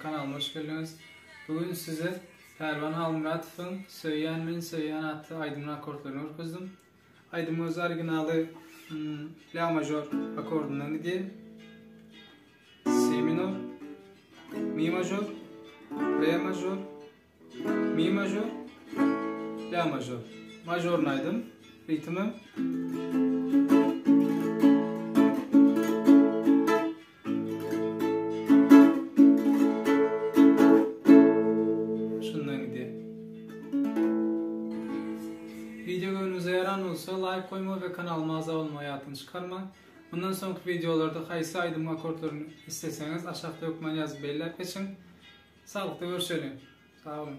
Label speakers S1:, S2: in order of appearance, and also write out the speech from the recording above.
S1: kanalıma hoş geldiniz. Bugün size Pervan Halmuratov'un Söyleyen Men Söyleyen adlı aydın akortlarını öğreteceğim. Aydımız orijinali La majör akordundan gidiyor. Si minör, Mi majör, Re majör, Mi majör, La majör. Majörün aydım, ritmi. Video görünüze yaran olsa like koyma ve kanalıma abone olmayı hayatını çıkarma. Bundan sonraki videolarda kaysi aydım akortlarını isteseniz aşağıda yorumlara yazıp belirler geçin. Sağlıkla görüşelim. Sağ olun.